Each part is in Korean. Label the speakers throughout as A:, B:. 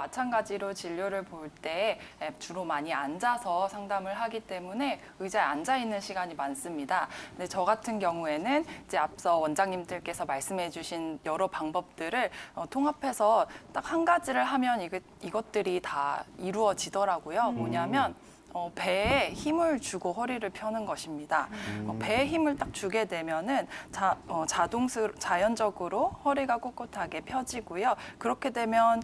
A: 마찬가지로 진료를 볼 때 주로 많이 앉아서 상담을 하기 때문에 의자에 앉아 있는 시간이 많습니다. 근데 저 같은 경우에는 이제 앞서 원장님들께서 말씀해주신 여러 방법들을 통합해서 딱 한 가지를 하면 이것들이 다 이루어지더라고요. 뭐냐면 배에 힘을 주고 허리를 펴는 것입니다. 배에 힘을 딱 주게 되면은 자연적으로 허리가 꼿꼿하게 펴지고요. 그렇게 되면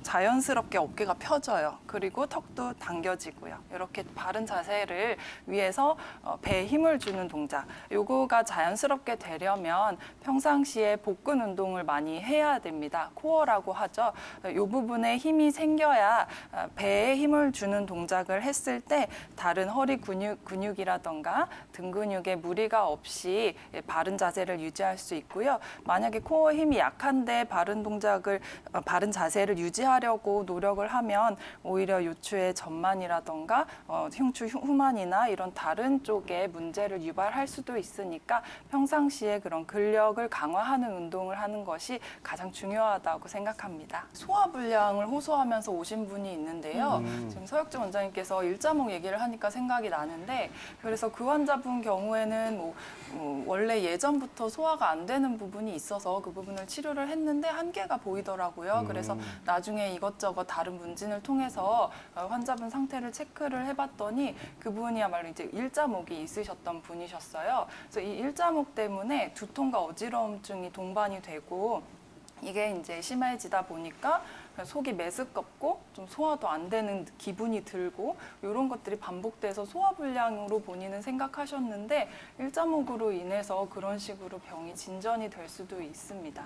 A: 자연스럽게 어깨가 펴져요. 그리고 턱도 당겨지고요. 이렇게 바른 자세를 위해서 배에 힘을 주는 동작. 요거가 자연스럽게 되려면 평상시에 복근 운동을 많이 해야 됩니다. 코어라고 하죠. 이 부분에 힘이 생겨야 배에 힘을 주는 동작을 했을 때 다른 허리 근육이라던가 등 근육에 무리가 없이 바른 자세를 유지할 수 있고요. 만약에 코어 힘이 약한데 바른 자세를 유지하려고 노력을 하면 오히려 요추의 전만이라던가 흉추 후만이나 이런 다른 쪽에 문제를 유발할 수도 있으니까 평상시에 그런 근력을 강화하는 운동을 하는 것이 가장 중요하다고 생각합니다. 소화불량을 호소하면서 오신 분이 있는데요. 지금 서혁진 원장님께서 일자목 얘기를 하니까 생각이 나는데 그래서 그 환자분 경우에는 원래 예전부터 소화가 안 되는 부분이 있어서 그 부분을 치료를 했는데 한계가 보이더라고요. 그래서 나중에 이것저것 다른 문진을 통해서 환자분 상태를 체크를 해봤더니 그분이야말로 이제 일자목이 있으셨던 분이셨어요. 그래서 이 일자목 때문에 두통과 어지러움증이 동반이 되고 이게 이제 심해지다 보니까 속이 메스껍고 좀 소화도 안 되는 기분이 들고 이런 것들이 반복돼서 소화불량으로 본인은 생각하셨는데 일자목으로 인해서 그런 식으로 병이 진전이 될 수도 있습니다.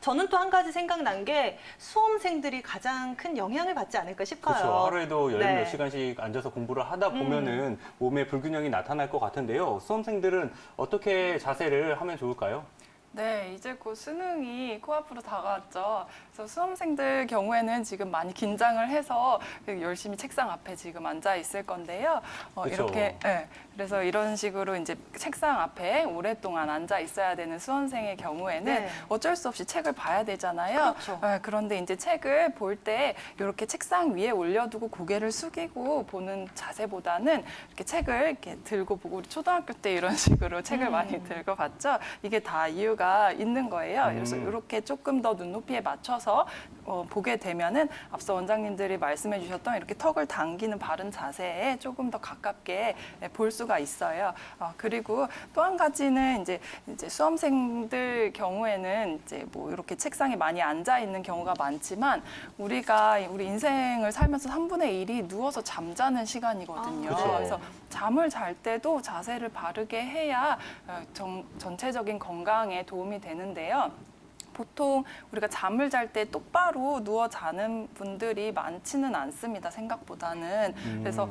B: 저는 또 한 가지 생각난 게 수험생들이 가장 큰 영향을 받지 않을까 싶어요.
C: 그렇죠. 하루에도 열
B: 네.
C: 몇 시간씩 앉아서 공부를 하다 보면은 몸에 불균형이 나타날 것 같은데요. 수험생들은 어떻게 자세를 하면 좋을까요?
A: 네, 이제 곧 수능이 코앞으로 다가왔죠. 그래서 수험생들 경우에는 지금 많이 긴장을 해서 열심히 책상 앞에 지금 앉아 있을 건데요.
C: 그렇죠.
A: 이렇게, 네, 그래서 이런 식으로 이제 책상 앞에 오랫동안 앉아 있어야 되는 수험생의 경우에는
B: 네.
A: 어쩔 수 없이 책을 봐야 되잖아요.
B: 그렇죠.
A: 네, 그런데 이제 책을 볼 때 이렇게 책상 위에 올려두고 고개를 숙이고 보는 자세보다는 이렇게 책을 이렇게 들고 보고 우리 초등학교 때 이런 식으로 책을 많이 들고 봤죠. 이게 다 이유가 있는 거예요. 그래서 이렇게 조금 더 눈높이에 맞춰서 보게 되면은 앞서 원장님들이 말씀해 주셨던 이렇게 턱을 당기는 바른 자세에 조금 더 가깝게 볼 수가 있어요. 그리고 또 한 가지는 이제 수험생들 경우에는 이제 뭐 이렇게 책상에 많이 앉아 있는 경우가 많지만 우리 인생을 살면서 3분의 1이 누워서 잠자는 시간이거든요.
C: 그렇죠.
A: 그래서 잠을 잘 때도 자세를 바르게 해야 전체적인 건강에 도움이 되는데요. 보통 우리가 잠을 잘 때 똑바로 누워 자는 분들이 많지는 않습니다. 생각보다는. 그래서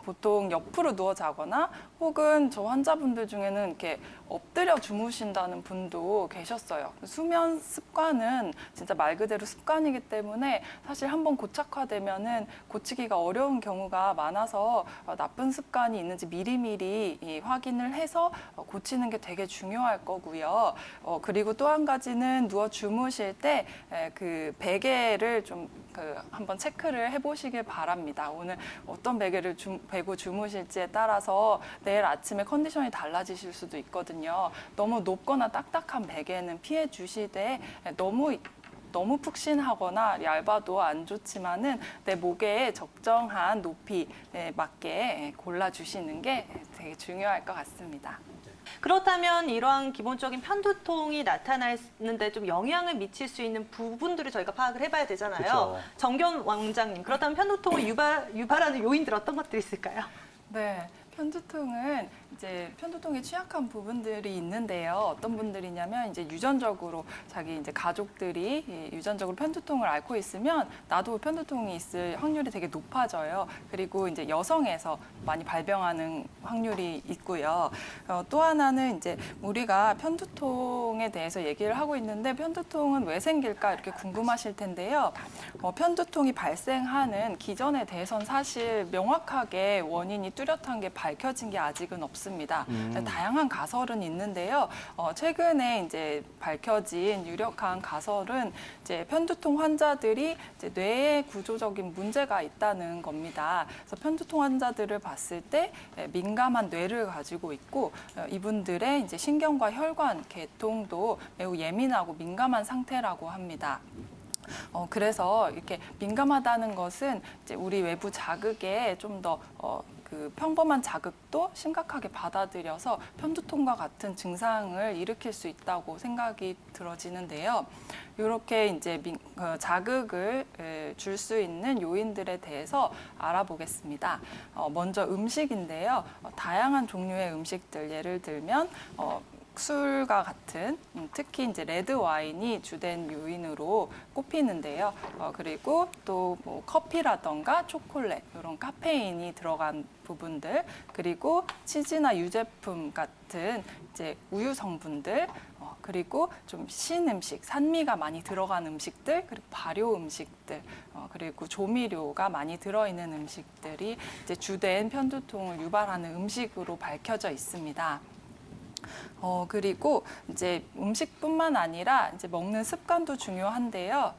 A: 보통 옆으로 누워 자거나 혹은 저 환자분들 중에는 이렇게 엎드려 주무신다는 분도 계셨어요. 수면 습관은 진짜 말 그대로 습관이기 때문에 사실 한번 고착화되면은 고치기가 어려운 경우가 많아서 나쁜 습관이 있는지 미리미리 확인을 해서 고치는 게 되게 중요할 거고요. 그리고 또 한 가지는 누워 주무실 때 그 베개를 좀 한번 체크를 해보시길 바랍니다. 오늘 어떤 베개를 베고 주무실지에 따라서 내일 아침에 컨디션이 달라지실 수도 있거든요. 너무 높거나 딱딱한 베개는 피해 주시되 너무 푹신하거나 얇아도 안 좋지만은 내 목에 적정한 높이에 맞게 골라주시는 게 되게 중요할 것 같습니다.
B: 그렇다면 이러한 기본적인 편두통이 나타나는데 좀 영향을 미칠 수 있는 부분들을 저희가 파악을 해봐야 되잖아요.
C: 그렇죠.
B: 정겨운 원장님, 그렇다면 편두통을 유발하는 요인들 어떤 것들이 있을까요?
A: 네. 편두통은 이제 편두통에 취약한 부분들이 있는데요. 어떤 분들이냐면 이제 유전적으로 자기 이제 가족들이 유전적으로 편두통을 앓고 있으면 나도 편두통이 있을 확률이 되게 높아져요. 그리고 이제 여성에서 많이 발병하는 확률이 있고요. 또 하나는 이제 우리가 편두통에 대해서 얘기를 하고 있는데 편두통은 왜 생길까 이렇게 궁금하실 텐데요. 편두통이 발생하는 기전에 대해서는 사실 명확하게 원인이 뚜렷한 게 밝혀진 게 아직은 없습니다. 다양한 가설은 있는데요. 최근에 이제 밝혀진 유력한 가설은 이제 편두통 환자들이 이제 뇌에 구조적인 문제가 있다는 겁니다. 그래서 편두통 환자들을 봤을 때 민감한 뇌를 가지고 있고 이분들의 이제 신경과 혈관 계통도 매우 예민하고 민감한 상태라고 합니다. 그래서 이렇게 민감하다는 것은 이제 우리 외부 자극에 좀 더 그 평범한 자극도 심각하게 받아들여서 편두통과 같은 증상을 일으킬 수 있다고 생각이 들어지는데요. 이렇게 이제 자극을 줄 수 있는 요인들에 대해서 알아보겠습니다. 먼저 음식인데요. 다양한 종류의 음식들, 예를 들면 술과 같은 특히 이제 레드 와인이 주된 요인으로 꼽히는데요. 그리고 또 뭐 커피라던가 초콜릿 이런 카페인이 들어간 부분들, 그리고 치즈나 유제품 같은 이제 우유 성분들, 그리고 좀 신 음식, 산미가 많이 들어간 음식들, 그리고 발효 음식들, 그리고 조미료가 많이 들어있는 음식들이 이제 주된 편두통을 유발하는 음식으로 밝혀져 있습니다. 그리고 이제 음식뿐만 아니라 이제 먹는 습관도 중요한데요.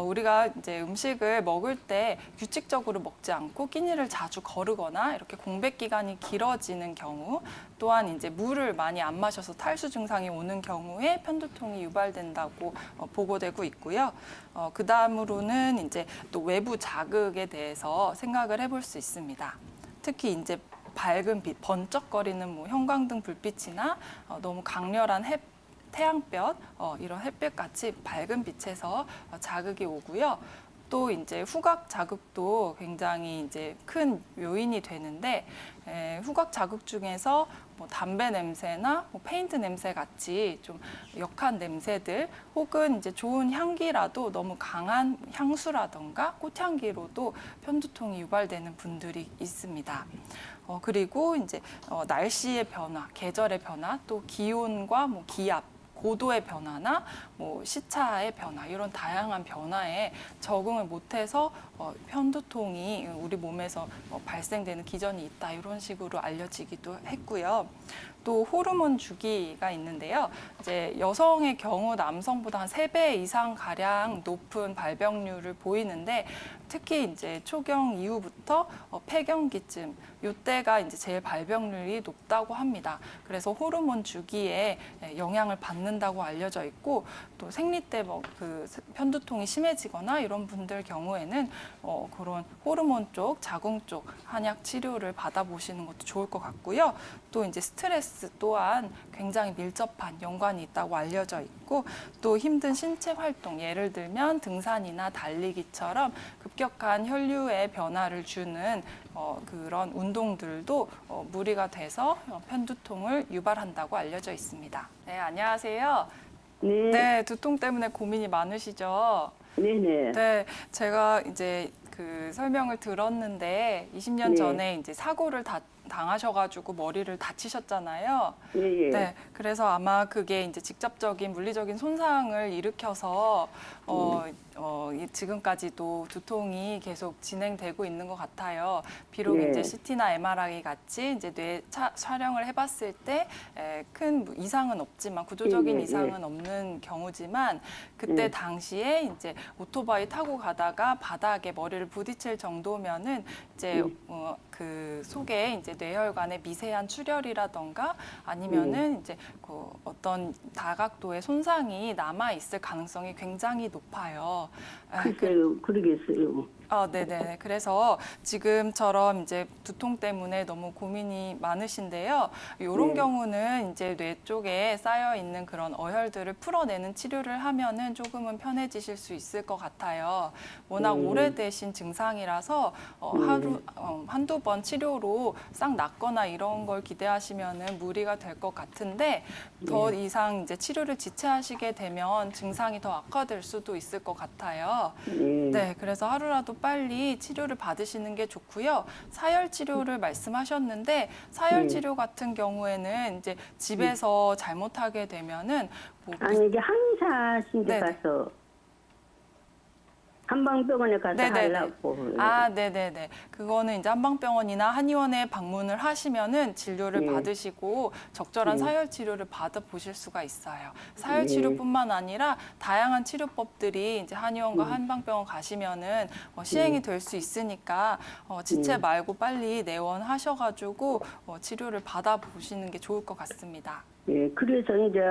A: 우리가 이제 음식을 먹을 때 규칙적으로 먹지 않고 끼니를 자주 거르거나 이렇게 공백 기간이 길어지는 경우, 또한 이제 물을 많이 안 마셔서 탈수 증상이 오는 경우에 편두통이 유발된다고 보고되고 있고요. 그 다음으로는 이제 또 외부 자극에 대해서 생각을 해볼 수 있습니다. 특히 이제 밝은 빛, 번쩍거리는 뭐 형광등 불빛이나 너무 강렬한 태양볕, 이런 햇볕 같이 밝은 빛에서 자극이 오고요. 또 이제 후각 자극도 굉장히 이제 큰 요인이 되는데, 후각 자극 중에서 뭐 담배 냄새나 뭐 페인트 냄새 같이 좀 역한 냄새들, 혹은 이제 좋은 향기라도 너무 강한 향수라던가 꽃향기로도 편두통이 유발되는 분들이 있습니다. 그리고 이제 날씨의 변화, 계절의 변화, 또 기온과 뭐 기압, 고도의 변화나 뭐 시차의 변화, 이런 다양한 변화에 적응을 못해서 편두통이 우리 몸에서 발생되는 기전이 있다, 이런 식으로 알려지기도 했고요. 또 호르몬 주기가 있는데요. 이제 여성의 경우 남성보다 한 3배 이상 가량 높은 발병률을 보이는데, 특히 이제 초경 이후부터 폐경기쯤, 이때가 이제 제일 발병률이 높다고 합니다. 그래서 호르몬 주기에 영향을 받는다고 알려져 있고, 또 생리 때 뭐 그 편두통이 심해지거나 이런 분들 경우에는 그런 호르몬 쪽, 자궁 쪽 한약 치료를 받아보시는 것도 좋을 것 같고요. 또 이제 스트레스 또한 굉장히 밀접한 연관이 있다고 알려져 있고, 또 힘든 신체 활동, 예를 들면 등산이나 달리기처럼 급격한 혈류의 변화를 주는 그런 운동들도 무리가 돼서 편두통을 유발한다고 알려져 있습니다. 네, 안녕하세요.
D: 네.
A: 네, 두통 때문에 고민이 많으시죠?
D: 네네.
A: 네, 제가 이제 그 설명을 들었는데 20년
D: 네.
A: 전에 이제 사고를 당하셔가지고 머리를 다치셨잖아요.
D: 예, 예.
A: 네, 그래서 아마 그게 이제 직접적인 물리적인 손상을 일으켜서 지금까지도 두통이 계속 진행되고 있는 것 같아요. 비록
D: 네.
A: 이제 CT나 MRI 같이 이제 뇌 촬영을 해봤을 때 큰 이상은 없지만, 구조적인
D: 예, 예,
A: 이상은
D: 예.
A: 없는 경우지만, 그때
D: 예.
A: 당시에 이제 오토바이 타고 가다가 바닥에 머리를 부딪힐 정도면은 이제 그 속에 이제 뇌혈관에 미세한 출혈이라던가 아니면은 이제 그 어떤 다각도의 손상이 남아 있을 가능성이 굉장히 높아요.
D: 글쎄요, 그러겠어요.
A: 네네. 그래서 지금처럼 이제 두통 때문에 너무 고민이 많으신데요. 이런
D: 네.
A: 경우는 이제 뇌 쪽에 쌓여 있는 그런 어혈들을 풀어내는 치료를 하면은 조금은 편해지실 수 있을 것 같아요. 워낙 오래되신 증상이라서 한두 번 치료로 싹 낫거나 이런 걸 기대하시면은 무리가 될 것 같은데, 더 이상 이제 치료를 지체하시게 되면 증상이 더 악화될 수도 있을 것 같아요. 네, 그래서 하루라도 빨리 치료를 받으시는 게 좋고요. 사열 치료를 말씀하셨는데, 사열 치료 같은 경우에는 이제 집에서 잘못하게 되면은 뭐
D: 아니, 이제 한의사 신데
A: 네네.
D: 가서 한방병원에 가서
A: 네네네.
D: 하려고.
A: 아, 네네네. 그거는 이제 한방병원이나 한의원에 방문을 하시면은 진료를
D: 네.
A: 받으시고 적절한
D: 네.
A: 사열 치료를 받아보실 수가 있어요. 사열
D: 네.
A: 치료뿐만 아니라 다양한 치료법들이 이제 한의원과 한방병원 가시면은 시행이 될 수 있으니까 지체 말고 빨리 내원하셔가지고 치료를 받아보시는 게 좋을 것 같습니다.
D: 예, 그래서 이제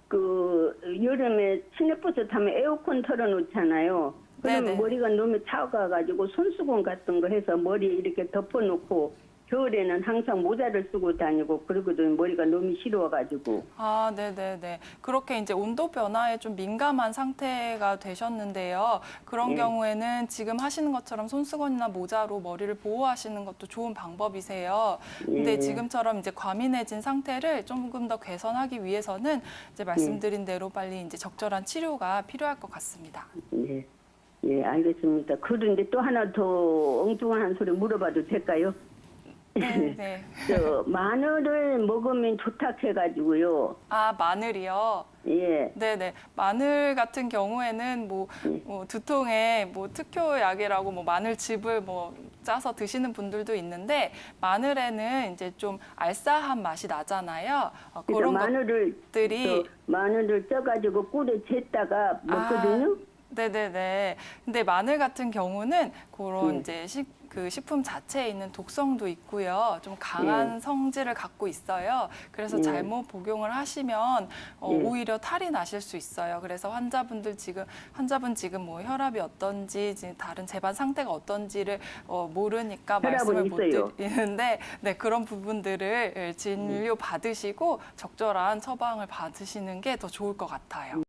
D: 그 여름에 시내버스 타면 에어컨 틀어놓잖아요. 그러면
A: 네네.
D: 머리가 너무 차가가지고 손수건 같은 거 해서 머리 이렇게 덮어놓고 겨울에는 항상 모자를 쓰고 다니고 그러거든. 머리가 너무 시려워가지고.
A: 아, 네네네. 그렇게 이제 온도 변화에 좀 민감한 상태가 되셨는데요. 그런
D: 네.
A: 경우에는 지금 하시는 것처럼 손수건이나 모자로 머리를 보호하시는 것도 좋은 방법이세요. 근데
D: 예.
A: 지금처럼 이제 과민해진 상태를 조금 더 개선하기 위해서는 이제 말씀드린 대로 빨리 이제 적절한 치료가 필요할 것 같습니다.
D: 예, 예, 알겠습니다. 그런데 또 하나 더 엉뚱한 소리 물어봐도 될까요?
A: 네, 네.
D: 저 마늘을 먹으면 좋다 해가지고요.
A: 아, 마늘이요.
D: 예,
A: 네네. 마늘 같은 경우에는 두통에 특효약이라고 마늘즙을 짜서 드시는 분들도 있는데 마늘에는 이제 좀 알싸한 맛이 나잖아요.
D: 그래서
A: 그런
D: 마늘을 마늘을 쪄가지고 꿀에 쟀다가 먹거든요.
A: 네네네. 근데 마늘 같은 경우는 그런 이제 그 식품 자체에 있는 독성도 있고요. 좀 강한 성질을 갖고 있어요. 그래서 잘못 복용을 하시면 오히려 탈이 나실 수 있어요. 그래서 환자분 지금 혈압이 어떤지, 다른 재반 상태가 어떤지를 모르니까 말씀을 못
D: 있어요.
A: 드리는데, 네, 그런 부분들을 진료 받으시고 적절한 처방을 받으시는 게 더 좋을 것 같아요.